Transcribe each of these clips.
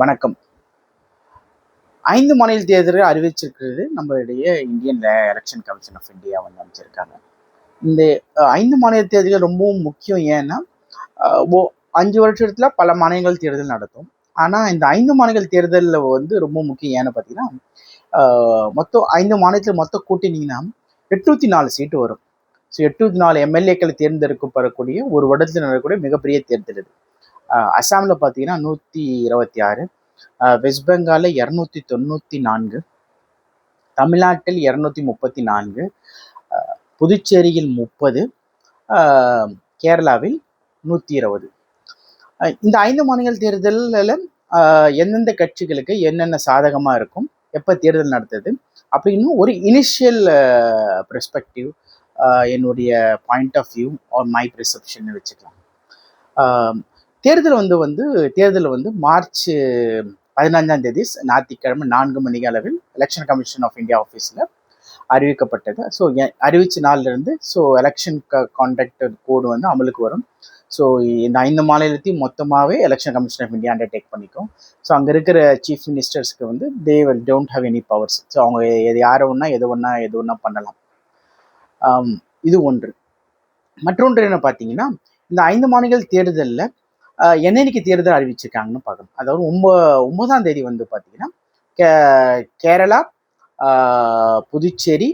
வணக்கம். 5 மாநில தேர்தலை அறிவிச்சிருக்கிறது நம்மளுடைய Indian election commission of India வந்து அமைச்சிருக்காங்க. இந்த 5 மாநில தேர்தல்கள் ரொம்பவும் முக்கியம். ஏன்னா, அ ஒ 5 வருஷத்துல பல மாநிலங்கள் தேர்தல் நடத்தும். ஆனா, இந்த 5 மாநில தேர்தல்ல வந்து ரொம்ப முக்கியம். ஏன்னு பார்த்தீங்கன்னா, அ மொத்தம் 5 மாநிலத்தில மொத்தம் கூட்டினீங்கன்னா 804 சீட்டு வரும். ஸோ 804 எம்எல்ஏக்கள் தேர்ந்தெடுக்கப்படக்கூடிய ஒரு வருடத்தில் நடக்கக்கூடிய மிகப்பெரிய தேர்தல் இது. அசாம்ல பார்த்தீங்கன்னா 126, வெஸ்ட் பெங்கால்ல 294, தமிழ்நாட்டில் 234, புதுச்சேரியில் 30, கேரளாவில் 120. இந்த 5 மாநில தேர்தலில் எந்தெந்த கட்சிகளுக்கு என்னென்ன சாதகமா இருக்கும், எப்போ தேர்தல் நடத்துது அப்படின்னு ஒரு இனிஷியல் பெர்ஸ்பெக்டிவ், என்னுடைய point of view or my perception வச்சுக்கலாம். தேர்தல் வந்து மார்ச் 15ஆம் தேதி ஞாயிற்றுக்கிழமை 4 மணி அளவில் எலெக்ஷன் கமிஷன் ஆஃப் இந்தியா ஆஃபீஸில் அறிவிக்கப்பட்டது. ஸோ அறிவிச்ச நாள்லேருந்து எலெக்ஷன் கான்டக்ட் கோடு வந்து அமலுக்கு வரும். ஸோ இந்த 5 மாநிலத்தையும் மொத்தமாகவே election commission of India undertake பண்ணிக்கும். ஸோ அங்கே இருக்கிற சீஃப் மினிஸ்டர்ஸ்க்கு வந்து they don't have any powers. So அவங்க எது ஒன்றா பண்ணலாம். இது ஒன்று. மற்றொன்று என்ன பார்த்தீங்கன்னா, இந்த 5 மாநில தேர்தலில் என்னைக்கு தேர்தல் அறிவிச்சிருக்காங்கன்னு பார்க்கணும். அதாவது 9ஆம் தேதி வந்து பார்த்தீங்கன்னா, கேரளா, புதுச்சேரி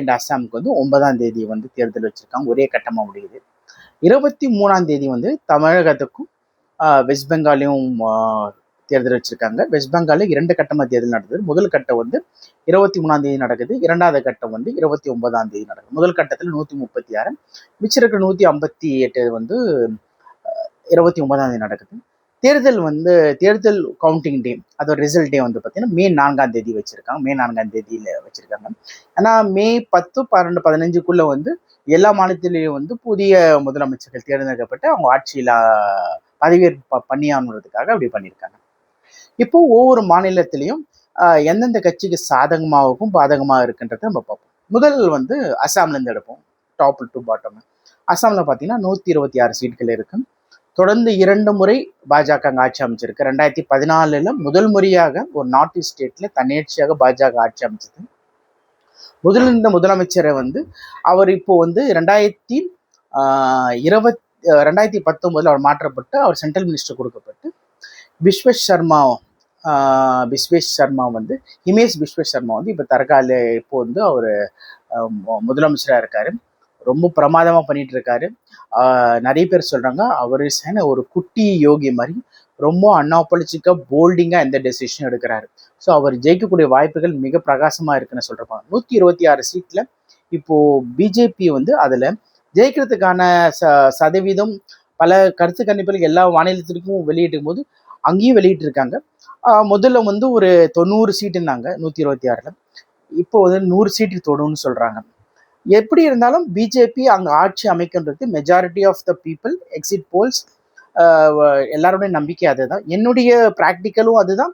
அண்ட் அஸ்ஸாமுக்கு வந்து 9ஆம் தேதி வந்து தேர்தல் வச்சிருக்காங்க. ஒரே கட்டமாக முடியுது. 23ஆம் தேதி வந்து தமிழகத்துக்கும் வெஸ்ட் பெங்காலையும் தேர்தல் வச்சிருக்காங்க. வெஸ்ட் பெங்காலில் 2 கட்டமாக தேர்தல் நடக்குது. முதல் கட்டம் வந்து 23ஆம் தேதி நடக்குது. 2வது கட்டம் வந்து 29ஆம் தேதி நடக்குது. முதல் கட்டத்தில் 136, மிச்சம் இருக்கிற 158 வந்து 29ஆம் தேதி நடக்குது. தேர்தல் கவுண்டிங் டே, அதோட ரிசல்ட் டே வந்து பார்த்தீங்கன்னா மே 4ஆம் தேதி வச்சிருக்காங்க. மே 4ஆம் தேதியில் வச்சிருக்காங்க. ஆனால் மே 10, 12, 15க்குள்ள வந்து எல்லா மாநிலத்திலையும் வந்து புதிய முதலமைச்சர்கள் தேர்ந்தெடுக்கப்பட்டு அவங்க ஆட்சியில் பதவியேற்பு பண்ணியானுறதுக்காக அப்படி பண்ணியிருக்காங்க. இப்போ ஒவ்வொரு மாநிலத்திலையும் எந்தெந்த கட்சிக்கு சாதகமாகவும் பாதகமாக இருக்குன்றதை நம்ம பார்ப்போம். முதல் வந்து அசாம்லேருந்து எடுப்போம், டாப் டு பாட்டம். அசாமில் பார்த்தீங்கன்னா 126 சீட்கள் இருக்கு. தொடர்ந்து 2 முறை பாஜக அங்கே ஆட்சி அமைச்சிருக்கு. 2014 முதல் முறையாக ஒரு நார்த் ஈஸ்ட் ஸ்டேட்ல தன்னிச்சையாக பாஜக ஆட்சி அமைச்சது. இந்த முதலமைச்சரை வந்து அவர் இப்போ வந்து 2019 அவர் மாற்றப்பட்டு அவர் சென்ட்ரல் மினிஸ்டர் கொடுக்கப்பட்டு ஹிமேஷ் பிஸ்வேஷ் சர்மா வந்து இப்போ தற்கால இப்போ வந்து அவர் முதலமைச்சராக இருக்காரு. ரொம்ப பிரமாதமாக பண்ணிட்டு இருக்காரு. நிறைய பேர் சொல்றாங்க அவர் ஒரு குட்டி யோகி மாதிரி ரொம்ப அன்ஆப்பலிச்சிக்கா போல்டிங்கா எந்த டெசிஷனும் எடுக்கிறாரு. ஸோ அவர் ஜெயிக்கக்கூடிய வாய்ப்புகள் மிக பிரகாசமா இருக்குன்னு சொல்றாங்க. 126 சீட்ல இப்போ பிஜேபி வந்து அதுல ஜெயிக்கிறதுக்கான சதவீதம் பல கருத்து கணிப்புகள் எல்லா மாநிலத்திற்கும் வெளியிட்டும் போது அங்கேயும் வெளியிட்டு இருக்காங்க. முதல்ல வந்து ஒரு 90 சீட்டுன்னாங்க 126ல. இப்போ வந்து 100 சீட்டு தொடுன்னு சொல்றாங்க. எப்படி இருந்தாலும் பிஜேபி அங்கே ஆட்சி அமைக்கின்றது majority of the people exit polls எல்லாருடைய நம்பிக்கை அதுதான். என்னுடைய ப்ராக்டிக்கலும் அதுதான்.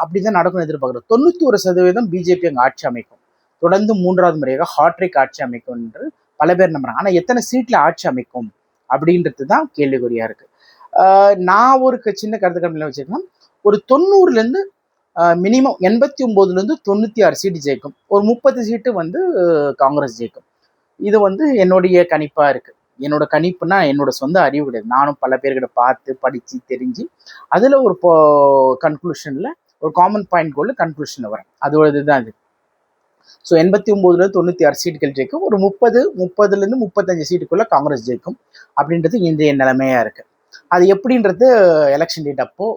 அப்படிதான் நடக்கும்னு எதிர்பார்க்குறோம். 91% பிஜேபி அங்கே ஆட்சி அமைக்கும். தொடர்ந்து 3வது முறையாக ஹாட்ரிக் ஆட்சி அமைக்கும் என்று பல பேர் நம்புறாங்க. ஆனால் எத்தனை சீட்ல ஆட்சி அமைக்கும் அப்படின்றது தான் கேள்விக்குறியா இருக்கு. நான் ஒரு சின்ன கருத்து கம்மியில் வச்சிருக்கேன். ஒரு 90லேருந்து மினிமம் 89லேருந்து 96 சீட்டு ஜெயிக்கும். ஒரு 30 சீட்டு வந்து காங்கிரஸ் ஜெயிக்கும். இது வந்து என்னுடைய கணிப்பா இருக்கு. என்னோட கணிப்புனா என்னோட சொந்த அறிவு கிடையாது. நானும் பல பேர்கிட்ட பார்த்து படிச்சு தெரிஞ்சு அதுல ஒரு கன்க்ளூஷன்ல ஒரு காமன் பாயிண்ட் கோல்ல கன்க்ளூஷன்ல வரேன். அதோட இதுதான் இது. ஸோ 89லேருந்து 96 சீட்டுகள் ஜெயிக்கும். ஒரு 30லேருந்து 35 சீட்டுக்குள்ள காங்கிரஸ் ஜெயிக்கும் அப்படின்றது இன்றைய நிலைமையா இருக்கு. அது எப்படின்றது எலெக்ஷன் டேட் அப்போ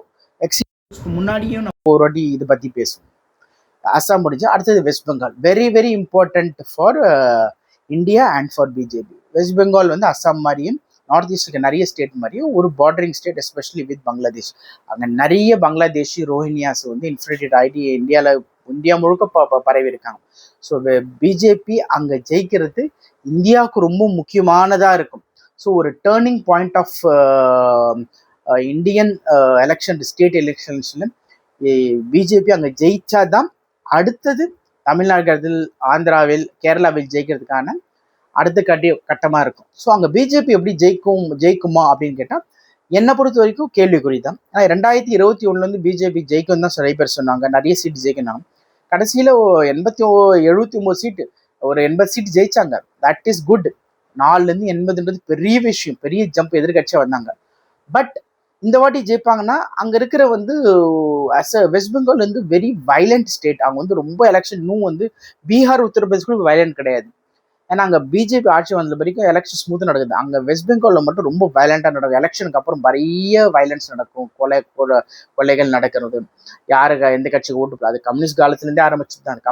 முன்னாடியும் நம்ம ஒரு வாட்டி இதை பத்தி பேசுவோம். அசாம் முடிஞ்சு அடுத்தது west Bengal. Very very important for India and for BJP. West Bengal வந்து அசாம் மாதிரியும் நார்த் ஈஸ்டுக்கு நிறைய ஸ்டேட் மாதிரியும் ஒரு bordering state, especially with Bangladesh. அங்கே நிறைய பங்களாதேஷி ரோஹினியாஸ் வந்து இன்ஃபில்ட்ரேட் ஆகிட்டு இந்தியா முழுக்க பரவி இருக்காங்க. ஸோ பிஜேபி அங்கே ஜெயிக்கிறது இந்தியாவுக்கு ரொம்ப முக்கியமானதாக இருக்கும். ஸோ ஒரு turning point of Indian state எலெக்ஷன்ஸ்ல பிஜேபி அங்கே ஜெயிச்சாதான் அடுத்தது தமிழ்நாட்டில், ஆந்திராவில், கேரளாவில் ஜெயிக்கிறதுக்கான அடுத்த கட்டமாக இருக்கும். ஸோ அங்கே பிஜேபி எப்படி ஜெயிக்குமா அப்படின்னு கேட்டால் என்னை பொறுத்த வரைக்கும் கேள்விக்குறி தான். ஆனால் 2021 பிஜேபி ஜெயிக்கும் தான் நிறைய பேர் சொன்னாங்க, நிறைய சீட் ஜெயிக்கணும். கடைசியில் 79 சீட்டு, ஒரு 80 சீட் ஜெயிச்சாங்க. That is good. 4லேருந்து 80ன்றது பெரிய விஷயம், பெரிய ஜம்ப் எதிர்கட்சியாக வந்தாங்க. பட் இந்த வாட்டி ஜெயிப்பாங்கன்னா அங்கே இருக்கிற west Bengal very violent state. அவங்க ரொம்ப எலெக்ஷன் இன்னும் பீகார் உத்தரப்பிரதேஷ் கூட வைலண்ட் கிடையாது. ஏன்னா அங்கே பிஜேபி ஆட்சி வந்த வரைக்கும் எலெக்ஷன் ஸ்மூத்தாக நடக்குது. அங்கே வெஸ்ட் பெங்காலில் மட்டும் ரொம்ப வயலண்டாக நடக்கும். எலெக்ஷனுக்கு அப்புறம் நிறைய வயலன்ஸ் நடக்கும், கொலைகள் நடக்கிறது, யாருக்கு எந்த கட்சிக்கு ஓட்டு. அது கம்யூனிஸ்ட் காலத்துலேருந்தே ஆரம்பிச்சு தான். அந்த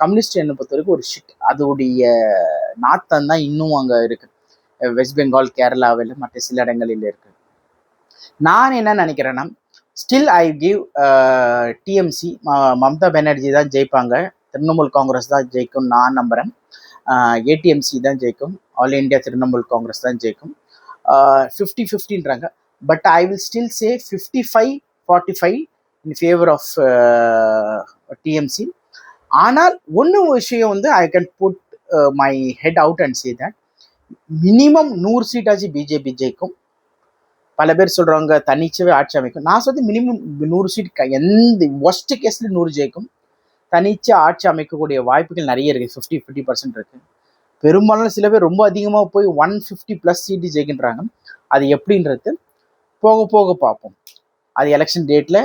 கம்யூனிஸ்ட் என்னை பொறுத்த வரைக்கும் ஒரு ஷிட், அதோடைய நாத்தம் தான் இன்னும் அங்கே இருக்கு, வெஸ்ட் பெங்கால், கேரளாவில், மற்ற சில இடங்களில் இருக்கு. நான் என்ன நினைக்கிறேன்னா, still I give TMC, Mamata Banerjee தான் ஜெயிப்பாங்க, திரிணாமுல் காங்கிரஸ் தான் ஜெயிக்கும் நான் நம்புகிறேன். ஏடிஎம்சி தான் ஜெயிக்கும், ஆல் இண்டியா திரிணாமுல் காங்கிரஸ் தான் ஜெயிக்கும். 50-50ன்றாங்க. But I will still say 55-45 in favour of TMC. ஆனால் ஒன்று விஷயம் I can put my head out and say that minimum 100 சீட்டாச்சு பிஜேபி ஜெயிக்கும். பல பேர் சொல்கிறவங்க தனிச்சவே ஆட்சி அமைக்கும். நான் சொல்றது மினிமம் 100 சீட், எந்த ஒஸ்ட் கேஸ்ல 100 ஜெயிக்கும். தனிச்சு ஆட்சி அமைக்கக்கூடிய வாய்ப்புகள் நிறைய இருக்குது, 50% இருக்குது. பெரும்பாலும் சில பேர் ரொம்ப அதிகமாக போய் 150+ சீட்டு ஜெயிக்கின்றாங்க. அது எப்படின்றது போக போக பார்ப்போம். அது எலெக்ஷன் டேட்டில்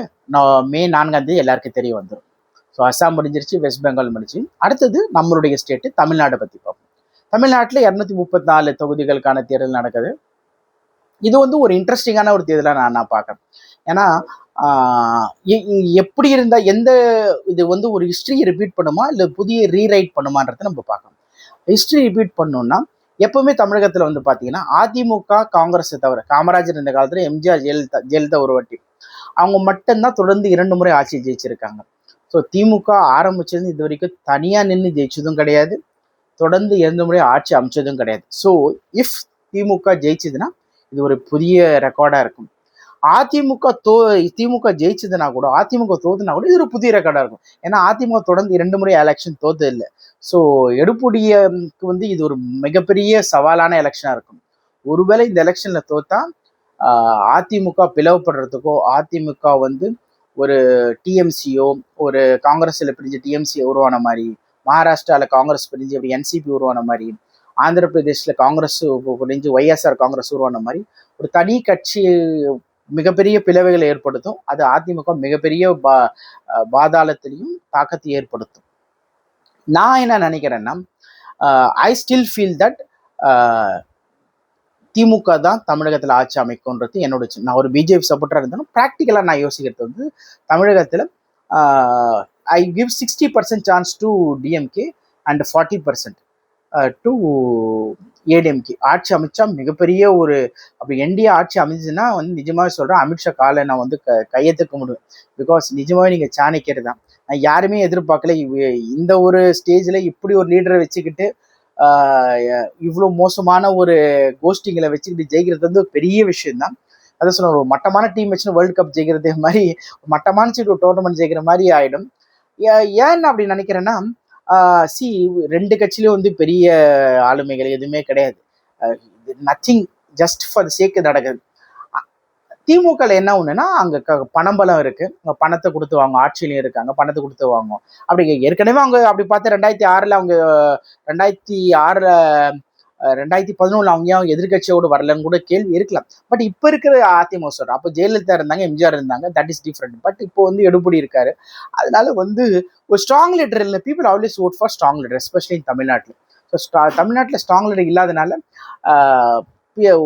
மே 4 எல்லாருக்கும் தெரிய வந்துடும். ஸோ அஸ்ஸாம் முடிஞ்சிருச்சு, வெஸ்ட் பெங்கால் முடிஞ்சு. அடுத்தது நம்மளுடைய ஸ்டேட்டு தமிழ்நாட்டை பற்றி பார்ப்போம். தமிழ்நாட்டில் 234 தொகுதிகளுக்கான தேர்தல் நடக்குது. இது ஒரு இன்ட்ரெஸ்டிங்கான ஒரு தேர்தலாக நான் பார்க்குறேன். ஏன்னா எப்படி இருந்தால் எந்த இது ஒரு ஹிஸ்ட்ரியை ரிப்பீட் பண்ணுமா இல்லை புதிய ரீரைட் பண்ணுமான்றதை நம்ம பார்க்கணும். ஹிஸ்ட்ரி ரிப்பீட் பண்ணோம்னா எப்பவுமே தமிழகத்தில் பார்த்தீங்கன்னா அதிமுக காங்கிரஸை தவிர, காமராஜர் இந்த காலத்தில், எம்ஜிஆர், ஜெயலலிதா ஒரு வாட்டி, அவங்க மட்டும்தான் தொடர்ந்து 2 முறை ஆட்சி ஜெயிச்சிருக்காங்க. ஸோ திமுக ஆரம்பிச்சது இது வரைக்கும் தனியாக நின்று ஜெயிச்சதும் கிடையாது, தொடர்ந்து 2 முறை ஆட்சி அமைச்சதும் கிடையாது. ஸோ இஃப் திமுக ஜெயிச்சதுன்னா இது ஒரு புதிய ரெக்கார்டாக இருக்கும். திமுக ஜெயிச்சதுன்னா கூட, அதிமுக தோத்துனா கூட இது ஒரு புதிய ரெக்கார்டாக இருக்கும். ஏன்னா அதிமுக தொடர்ந்து 2 முறை எலெக்ஷன் தோத்து இல்லை. ஸோ எடப்பாடிக்கு இது ஒரு மிகப்பெரிய சவாலான எலெக்ஷனாக இருக்கும். ஒருவேளை இந்த எலெக்ஷனில் தோத்தா அதிமுக பிளவுபடுறதுக்கோ, அதிமுக ஒரு டிஎம்சியோ, ஒரு காங்கிரஸில் பிரிஞ்சு டிஎம்சி உருவான மாதிரி, மகாராஷ்டிராவில் காங்கிரஸ் பிரிஞ்சு அப்படி என்சிபி உருவான மாதிரி, ஆந்திர பிரதேசில் காங்கிரஸ் பிரிஞ்சு ஒய்எஸ்ஆர் காங்கிரஸ் உருவான மாதிரி ஒரு தனி கட்சி மிகப்பெரிய பிளவுகளை ஏற்படுத்தும். அது அதிமுக மிகப்பெரிய பாதாளத்திலையும் தாக்கத்தை ஏற்படுத்தும். நான் என்ன நினைக்கிறேன்னா, ஐ ஸ்டில் ஃபீல் தட் திமுக தான் தமிழகத்தில் ஆட்சி அமைக்கும்ன்றது என்னோட. நான் ஒரு பிஜேபி சப்போர்ட்டராக இருந்தாலும் ப்ராக்டிக்கலாக நான் யோசிக்கிறது தமிழகத்தில் I give 60% chance to DMK and 40% to ADMK. ஆட்சி அமைச்சா மிகப்பெரிய அப்படி என்டிஏ ஆட்சி அமைஞ்சுன்னா நிஜமாவே சொல்கிறேன், அமித்ஷா காலை நான் கையெழுத்துக்க முடியும். பிகாஸ் நிஜமாவே நீங்கள் சாணக்கியர் தான். நான் யாருமே எதிர்பார்க்கல இந்த ஒரு ஸ்டேஜில் இப்படி ஒரு லீடரை வச்சுக்கிட்டு இவ்வளோ மோசமான ஒரு கோஷ்டிங்களை வச்சுக்கிட்டு ஜெயிக்கிறது பெரிய விஷயம்தான். அதை சொன்ன ஒரு மட்டமான டீம் வச்சுன்னு வேர்ல்டு கப் ஜெயிக்கிறது மாதிரி, மட்டமான சீட் ஒரு டோர்னமெண்ட் ஜெயிக்கிற மாதிரி ஆகிடும். ஏன்னு அப்படி நினைக்கிறேன்னா, சி 2 கட்சியிலும் பெரிய ஆளுமைகள் எதுவுமே கிடையாது. நத்திங், ஜஸ்ட் ஃபார் த சேக் நடக்குது. திமுகல என்ன ஒண்ணுன்னா, அங்க பணம்பலம் இருக்கு, பணத்தை கொடுத்து வாங்க, ஆட்சியிலையும் இருக்காங்க, பணத்தை கொடுத்து வாங்கும். அப்படி ஏற்கனவே அவங்க அப்படி பார்த்து 2006 அவங்க 2011 அவங்க ஏன் எதிர்கட்சியோடு வரலன்னு கூட கேள்வி இருக்கலாம். பட் இப்போ இருக்கிற அதிமுக சொல்றேன், அப்போ ஜெயலலிதா இருந்தாங்க, எம்ஜிஆர் இருந்தாங்க, தட் இஸ் டிஃப்ரெண்ட். பட் இப்போ எடப்பாடி இருக்காரு. அதனால ஒரு ஸ்ட்ராங் லீடர் இல்லை. People always vote for strong leader, especially in தமிழ்நாட்டில். ஸோ தமிழ்நாட்டில் ஸ்ட்ராங் லீடர் இல்லாதனால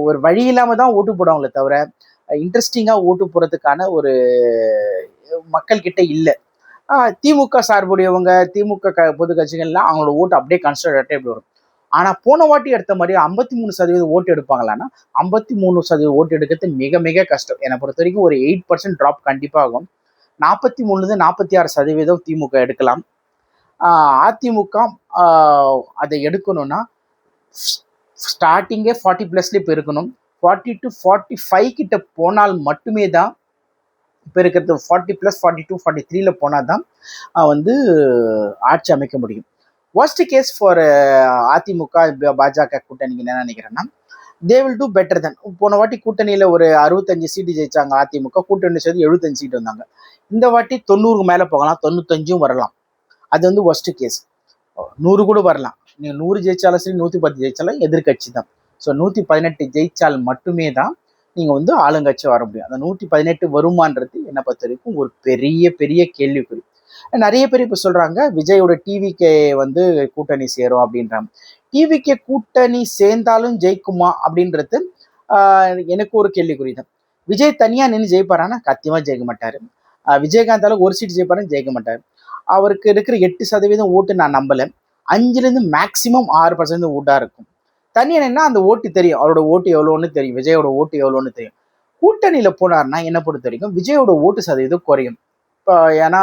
ஒரு வழி இல்லாமல் தான் ஓட்டு போடுவாங்களே தவிர இன்ட்ரெஸ்டிங்காக ஓட்டு போகிறதுக்கான ஒரு மக்கள் கிட்ட இல்லை. திமுக சார்புடையவங்க, திமுக பொது கட்சிகள்லாம் அவங்களோட ஓட்டு அப்படியே கன்சிடர் எப்படி வரும். ஆனால் போன வாட்டி எடுத்த மாதிரி 53% ஓட்டு எடுப்பாங்களான்னா 53% ஓட்டு எடுக்கிறது மிக மிக கஷ்டம். என்னை பொறுத்த வரைக்கும் ஒரு 8% ட்ராப் கண்டிப்பாகும். 43 46% திமுக எடுக்கலாம். அதிமுக அதை எடுக்கணும்னா ஸ்டார்டிங்கே 40+ இப்போ இருக்கணும். 40 to 45 கிட்ட போனால் மட்டுமே தான், இப்போ இருக்கிறது 40+, 42, 43 போனால் தான் ஆட்சி அமைக்க முடியும். worst case for AIADMK BJP கூட்டணி என்ன நினைக்கிறேன்னா, தே வில் டூ பெட்டர் தென். போன வாட்டி கூட்டணியில் ஒரு 65 சீட்டு ஜெயிச்சாங்க அதிமுக, கூட்டணி சேர்த்து 75 சீட்டு வந்தாங்க. இந்த வாட்டி 90க்கு மேலே போகலாம், 95ம் வரலாம். அது வந்து ஒஸ்ட் கேஸ். 100 கூட வரலாம். நீங்கள் 100 ஜெயிச்சாலும் சரி, 110 ஜெயிச்சாலும் எதிர்கட்சி தான். ஸோ 118 ஜெயிச்சால் மட்டுமே தான் நீங்கள் வந்து ஆளுங்கட்சி வர முடியும். அந்த 118 வருமானது என்னை பொறுத்த வரைக்கும் ஒரு பெரிய பெரிய கேள்விக்குறி. நிறைய பேர் இப்போ சொல்கிறாங்க விஜயோட டிவிகே வந்து கூட்டணி சேரும் அப்படின்றாங்க. டிவிகே கூட்டணி சேர்ந்தாலும் ஜெயிக்குமா அப்படின்றது எனக்கு ஒரு கேள்விக்குறி தான். விஜய் தனியாக நின்று ஜெயிப்பாரானா சத்தியமாக ஜெயிக்க மாட்டார். விஜயகாந்தால ஒரு சீட் ஜெயிப்பாருன்னு ஜெயிக்க மாட்டார். அவருக்கு இருக்கிற 8% ஓட்டு நான் நம்பலை. 5லேருந்து மேக்சிமம் 6% ஓட்டாக இருக்கும். தனியாக நின்னா அந்த ஓட்டு தெரியும், அவரோட ஓட்டு எவ்வளோன்னு தெரியும், விஜயோட ஓட்டு எவ்வளோன்னு தெரியும். கூட்டணியில் போனார்னா என்னை பொறுத்த வரைக்கும் விஜயோட ஓட்டு சதவீதம் குறையும். இப்போ ஏன்னா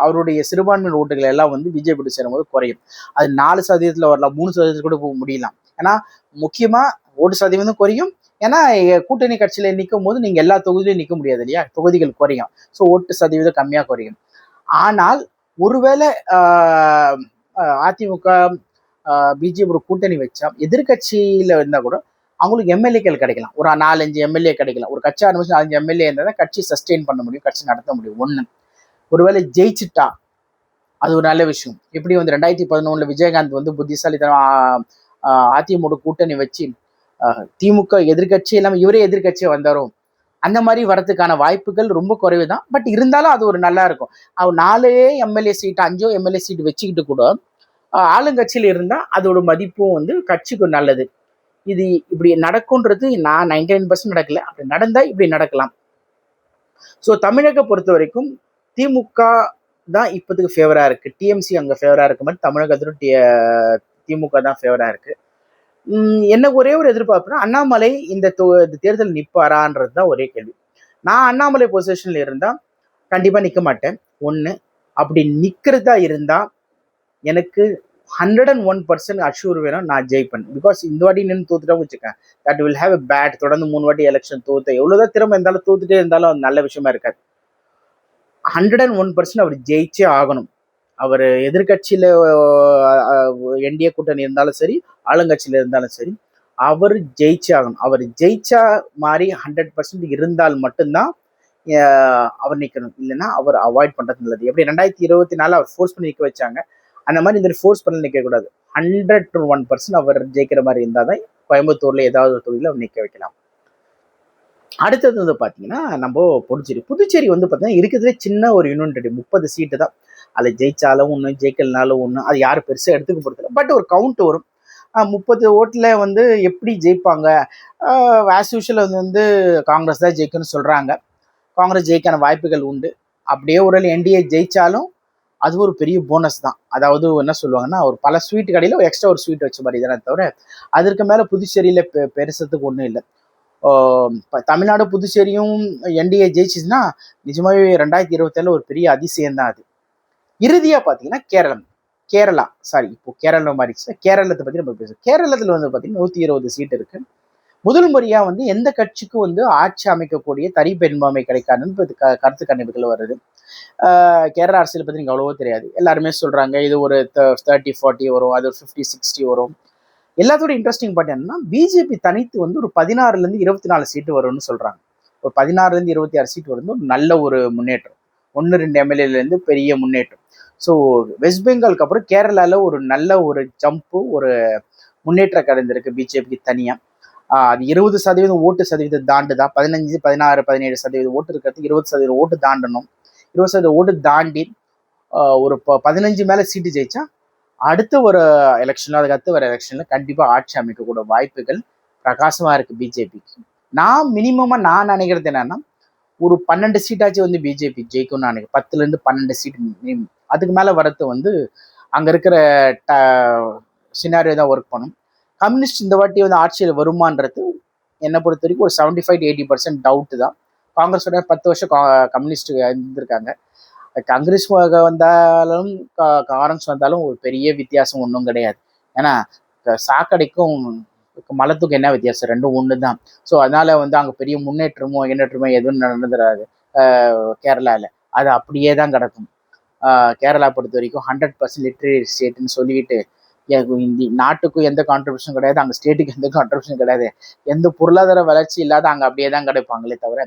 அவருடைய சிறுபான்மையின் ஓட்டுகள் எல்லாம் வந்து பிஜேபி சேரும்போது குறையும். அது 4% வரலாம், 3% கூட போக முடியலாம். ஏன்னா முக்கியமாக ஓட்டு சதவீதம் குறையும். ஏன்னா கூட்டணி கட்சியில் நிற்கும் போது நீங்கள் எல்லா தொகுதியிலையும் நிற்க முடியாது இல்லையா, தொகுதிகள் குறையும். ஸோ ஓட்டு சதவீதம் கம்மியாக குறையும். ஆனால் ஒருவேளை அதிமுக பிஜேபியோட கூட்டணி வச்சா எதிர்கட்சியில இருந்தா கூட அவங்களுக்கு எம்எல்ஏக்கள் கிடைக்கலாம். ஒரு 4-5 எம்எல்ஏ கிடைக்கலாம். ஒரு கட்சி ஆரம்பிச்சு 5 எம்எல்ஏ இருந்தால் தான் கட்சி சஸ்டெயின் பண்ண முடியும், கட்சி நடத்த முடியும். ஒன்று, ஒருவேளை ஜெயிச்சுட்டா அது ஒரு நல்ல விஷயம். எப்படி வந்து 2011 விஜயகாந்த் வந்து புத்திசாலித்தனம் அதிமுக கூட்டணி வச்சு திமுக எதிர்கட்சி இல்லாமல் இவரே எதிர்கட்சியை வந்தாரோ அந்த மாதிரி வரதுக்கான வாய்ப்புகள் ரொம்ப குறைவு தான். பட் இருந்தாலும் அது ஒரு நல்லா இருக்கும். அவர் 4 எம்எல்ஏ சீட் 5 எம்எல்ஏ சீட் வச்சுக்கிட்டு கூட ஆளுங்கட்சியில் இருந்தால் அதோட மதிப்பும் வந்து கட்சிக்கு நல்லது. இது இப்படி நடக்கும்ன்றது நான் 99% நடக்கல. அப்படி நடந்தால் இப்படி நடக்கலாம். ஸோ தமிழக பொறுத்த வரைக்கும் திமுக தான் இப்போதுக்கு ஃபேவராக இருக்குது. டிஎம்சி அங்கே ஃபேவராக இருக்க மாதிரி தமிழகத்திலும் திமுக தான் ஃபேவராக இருக்குது. என்ன ஒரே ஒரு எதிர்பார்ப்புனா அண்ணாமலை இந்த தேர்தல் நிற்பாரான்றது தான் ஒரே கேள்வி. நான் அண்ணாமலை பொசிஷனில் இருந்தால் கண்டிப்பாக நிற்க மாட்டேன். ஒன்று, அப்படி நிற்கிறதா இருந்தால் எனக்கு 101% அஷ்யூர் வேணும், நான் ஜெயிப்பேன். பிகாஸ் இந்த வாட்டி நின்று தோத்துட்டா வச்சுக்கேன், that will have a bad. தொடர்ந்து 3 வாட்டி எலெக்ஷன் தோத்த எவ்வளோதான் திறமை இருந்தாலும் தோத்துட்டே இருந்தாலும் அது நல்ல விஷயமா இருக்காது. 101% அவர் ஜெயிச்சே ஆகணும். அவர் எதிர்கட்சியில் என்டிஏ கூட்டணி இருந்தாலும் சரி, ஆளுங்கட்சியில் இருந்தாலும் சரி, அவர் ஜெயிச்சே ஆகணும். அவர் ஜெயிச்சா மாதிரி 100% இருந்தால் மட்டும்தான் அவர் நிற்கணும். இல்லைன்னா அவர் அவாய்ட் பண்ணுறது நல்லது. எப்படி 2024 அவர் ஃபோர்ஸ் பண்ணி நிற்க வச்சாங்க, அந்த மாதிரி இந்த ஃபோர்ஸ் பண்ணி நிற்கக்கூடாது. 101% அவர் ஜெயிக்கிற மாதிரி இருந்தால் தான் கோயம்புத்தூரில் ஏதாவது ஒரு தொகுதியில் அவர் நிற்க வைக்கலாம். அடுத்தது வந்து பார்த்தீங்கன்னா நம்ம புதுச்சேரி வந்து பார்த்தீங்கன்னா இருக்கிறதுலே சின்ன ஒரு யூனியன் 30 சீட்டு தான். அதில் ஜெயிச்சாலும் ஒன்று, ஜெயிக்கலனாலும் ஒன்று, அது யாரும் பெருசாக எடுத்துக்க போகிறதில்ல. பட் ஒரு கவுண்ட் வரும். 30 ஓட்டில் வந்து எப்படி ஜெயிப்பாங்க? ஆஸ் யூஷுவல் வந்து காங்கிரஸ் தான் ஜெயிக்கணும்னு சொல்கிறாங்க. காங்கிரஸ் ஜெயிக்கான வாய்ப்புகள் உண்டு. அப்படியே ஒரு என்டிஏ ஜெயிச்சாலும் அது ஒரு பெரிய போனஸ் தான். அதாவது என்ன சொல்லுவாங்கன்னா, ஒரு பல ஸ்வீட் கடையில் ஒரு எக்ஸ்ட்ரா ஒரு ஸ்வீட் வச்ச மாதிரி தானே தவிர அதற்கு மேலே புதுச்சேரியில் பெருசத்துக்கு ஒன்றும் இல்லை. தமிழ்நாடு புதுச்சேரியும் என்டிஏ ஜெயிச்சுன்னா நிஜமாவே 2027 ஒரு பெரிய அதிசயம் தான் அது. இறுதியாக பார்த்தீங்கன்னா கேரளா இப்போ கேரளா மாறிடுச்சு. கேரளத்தை பற்றி நம்ம பேசுவோம். கேரளத்தில் வந்து பார்த்தீங்கன்னா 120 சீட் இருக்கு. முதல் முறையாக வந்து எந்த கட்சிக்கும் வந்து ஆட்சி அமைக்கக்கூடிய தனி பெரும்பான்மை கிடைக்காதுன்னு கருத்து கணிப்புகள் வருது. கேரளா அரசியல் பற்றி நீங்கள் அவ்வளவோ தெரியாது. எல்லாருமே சொல்கிறாங்க இது ஒரு 30-40 வரும், அது ஒரு 50-60 வரும். எல்லாத்தோட இன்ட்ரெஸ்டிங் பார்ட் என்னன்னா, பிஜேபி தனித்து வந்து ஒரு 16லேருந்து 24 சீட்டு வரும்னு சொல்கிறாங்க. ஒரு 16லேருந்து 26 சீட்டு வருது ஒரு நல்ல ஒரு முன்னேற்றம். 1-2 எம்எல்ஏலேருந்து பெரிய முன்னேற்றம். ஸோ வெஸ்ட் பெங்காலுக்கு அப்புறம் கேரளாவில் ஒரு நல்ல ஒரு ஜம்ப்பு, ஒரு முன்னேற்றம் கிடைந்திருக்கு பிஜேபிக்கு தனியாக. அது 20% ஓட்டு சதவீதம் தாண்டுதான். 15, 16, 17% ஓட்டு இருக்கிறது 20% ஓட்டு தாண்டணும். 20% ஓட்டு தாண்டி ஒரு 15 மேலே சீட்டு ஜெயிச்சா அடுத்த ஒரு எலெக்ஷனில், அதுக்கு அடுத்து வர எலெக்ஷனில் கண்டிப்பாக ஆட்சி அமைக்கக்கூட வாய்ப்புகள் பிரகாசமாக இருக்குது பிஜேபிக்கு. நான் நினைக்கிறது என்னன்னா, ஒரு 12 சீட்டாச்சும் வந்து பிஜேபி ஜெயிக்கும்னு நினைக்கிறேன். 10லேருந்து 12 சீட் மினிமம். அதுக்கு மேலே வரது வந்து அங்கே இருக்கிற சினாரியோ தான் ஒர்க் பண்ணும். கம்யூனிஸ்ட் இந்த வாட்டி வந்து ஆட்சியில் வருமானது என்னை பொறுத்த வரைக்கும் ஒரு 75-80% டவுட்டு தான். காங்கிரஸோட 10 வருஷம் கம்யூனிஸ்ட் இருந்திருக்காங்க. காங்கிரஸ் வந்தாலும் காங்கிரஸ் வந்தாலும் ஒரு பெரிய வித்தியாசம் ஒன்றும் கிடையாது. ஏன்னா சாக்கடைக்கும் மலத்துக்கும் என்ன வித்தியாசம்? ரெண்டும் ஒன்று தான். ஸோ அதனால வந்து அங்கே பெரிய முன்னேற்றமோ எதுவும் நடந்துடாது கேரளாவில். அது அப்படியே தான் கிடக்கும். கேரளா பொறுத்த வரைக்கும் 100% லிட்ரரி ஸ்டேட்னு சொல்லிக்கிட்டு இந்த நாட்டுக்கும் எந்த கான்ட்ரிபியூஷன் கிடையாது, அங்கே ஸ்டேட்டுக்கு எந்த கான்ட்ரிபியூஷன் கிடையாது, எந்த பொருளாதார வளர்ச்சி இல்லாத அங்கே அப்படியே தான் கிடைப்பாங்களே தவிர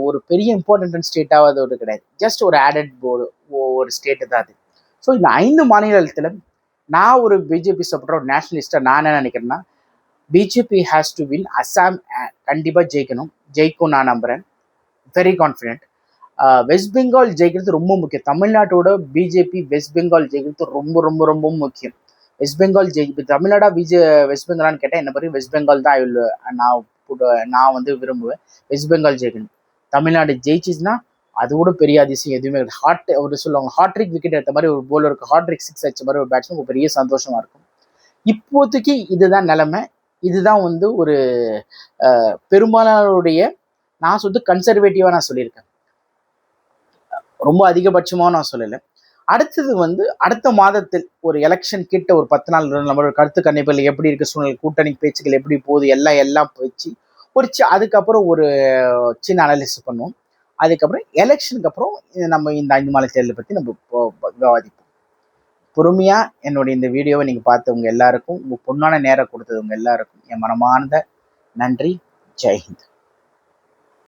ஒரு பெரிய இம்பார்ட்டன்ட் ஸ்டேட்டாவது ஒரு கிடையாது. ஜஸ்ட் ஒரு ஆடட் ஒரு ஸ்டேட்டு தான் அது. ஸோ இந்த 5 மாநிலத்தில் நான் ஒரு பிஜேபி சப்போர்ட்டர், ஒரு நேஷனலிஸ்டாக நான் என்ன நினைக்கிறேன்னா, BJP has to win. Assam கண்டிப்பாக ஜெயிக்கும் நான் நம்புகிறேன், வெரி கான்ஃபிடென்ட். வெஸ்ட் பெங்கால் ஜெயிக்கிறது ரொம்ப முக்கியம். தமிழ்நாட்டோட பிஜேபி வெஸ்ட் பெங்கால் ஜெயிக்கிறது ரொம்ப ரொம்ப ரொம்ப முக்கியம். வெஸ்ட் பெங்கால் தமிழ்நாடா வெஸ்ட் பெங்காலான்னு கேட்டால் என்ன பிறகு வெஸ்ட் பெங்கால் தான் நான் விரும்புவேன். வெஸ்ட் பெங்கால் ஜெயிக்கணும். தமிழ்நாடு ஜெயிச்சிச்சுன்னா அதோட பெரிய அதிசயம் எதுவுமே கிடையாது. ஒரு சொல்லுவாங்க ஹாட்ரிக் விக்கெட் எடுத்த மாதிரி, ஒரு போலருக்கு ஹாட்ரிக் 6 அடிச்ச மாதிரி ஒரு பேட்ஸ்மேன் ஒரு பெரிய சந்தோஷமா இருக்கும். இப்போதைக்கு இதுதான் நிலைமை. இதுதான் ஒரு பெரும்பாலானுடைய, நான் கன்சர்வேட்டிவா நான் சொல்லியிருக்கேன், ரொம்ப அதிகபட்சமாக நான் சொல்லலை. அடுத்தது அடுத்த மாதத்தில் ஒரு எலெக்ஷன் கிட்ட ஒரு 10 நாள் நம்மளோட கருத்து கணிப்புகள் எப்படி இருக்கு, சூழ்நிலை கூட்டணி பேச்சுக்கள் எப்படி போகுது, எல்லாம் போச்சு அதுக்கப்புறம் ஒரு சின்ன அனாலிசிஸ் பண்ணுவோம். அதுக்கப்புறம் எலெக்ஷனுக்கு அப்புறம் நம்ம இந்த 5 மாநில தேர்தலை பற்றி நம்ம விவாதிப்போம். பொறுமையா என்னுடைய இந்த வீடியோவை நீங்க பார்த்தவங்க எல்லாருக்கும், உங்க பொண்ணான நேரம் கொடுத்தவங்க எல்லாருக்கும் என் மனமார்ந்த நன்றி. ஜெய்ஹிந்த்.